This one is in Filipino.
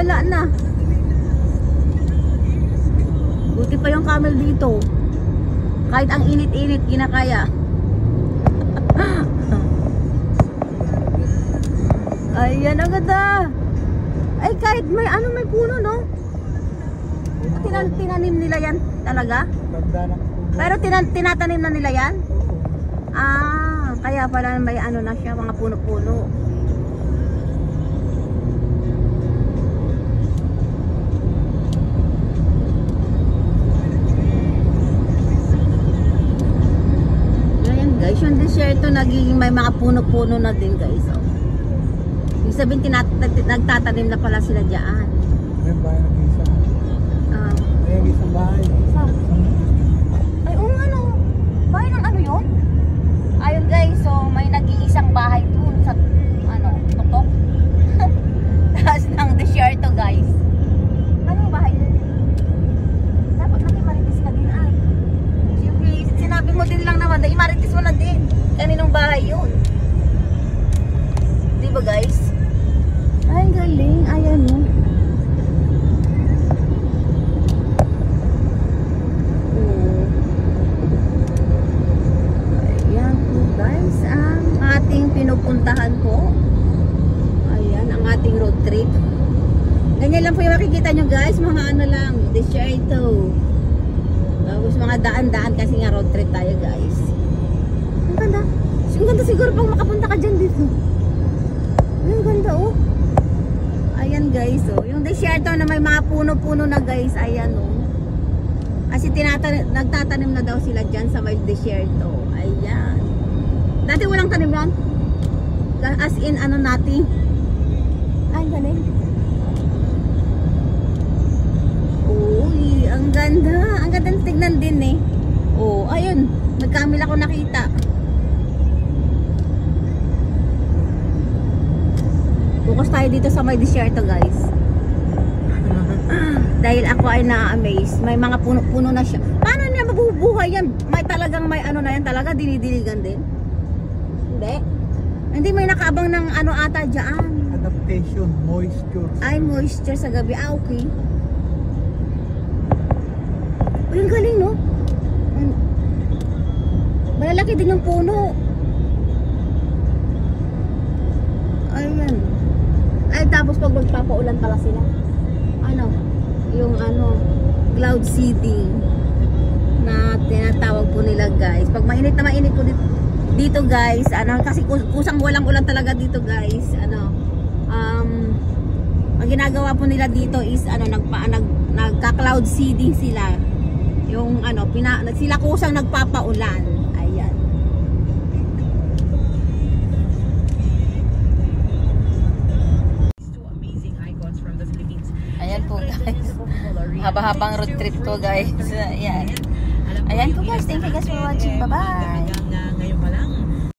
wala na. Buti pa yung camel dito. Kahit ang init-init, ginakaya. Ayan, ang ganda. Ay, kahit may ano, may puno, no? Tinanim nila yan talaga? Pero tinatanim na nila yan? Ah, kaya pala may ano na siya, mga puno-puno. Ayan guys, yung desierto nagiging may mga puno-puno na din guys. Oh. Ibig sabihin, nagtatanim na pala sila dyan. May bahay nag-isa. May isang bahay. Ay, ano? Bahay ng ano yun? Ayun guys, so may nag-iisang bahay dun sa, ano, tuktok. Taas ng desierto guys. Ano yung bahay yun? Dapat nakimaritis ka din ay. Siyempre, sinabi mo din lang naman, imaritis mo na din. Kaninong bahay yun? Diba guys? Ay, galing. Ayan mo. Pinupuntahan ko. Ayan, ang ating road trip. Ganyan lang po yung makikita nyo guys, mga ano lang, desierto. Tapos mga daan-daan kasi nga road trip tayo guys. Ang ganda. Ang ganda siguro pag makapunta ka dyan dito. Ang ganda oh. Ayan guys oh. Yung desierto na may mga puno-puno na guys. Ayan oh. Kasi nagtatanim na daw sila dyan sa may desierto. Ayan. Dati walang tanim yan. As in, ano natin. Ay, galing. Uy, ang ganda. Ang ganda tignan din eh. Oh, ayun. Nagkamil ako nakita. Focus tayo dito sa may desierto guys. Dahil ako ay na-amaze. May mga puno-puno na siya. Paano niya mabubuhay yan? May talagang may ano na yan talaga. Dinidiligan din. Hindi. Hindi may nakaabang ng ano ata dyan. Adaptation, moisture. Ay, moisture sa gabi. Ah, okay. Uy, ang galing, no? Malalaki din yung puno. Ayan. Ay, tapos pag magpapaulan pala sila. Ano? Yung ano, cloud seeding na tinatawag po nila guys. Pag mainit na mainit po dito guys, ano, kasi kusang walang ulan talaga dito guys, ano, ang ginagawa po nila dito is, ano, nagka-cloud seeding sila, yung, ano, sila kusang nagpapaulan, ayan. Ayan po guys, haba-habang road trip to guys, ayan. Ayan po guys, thank you guys for watching, bye bye. Ngayon pa lang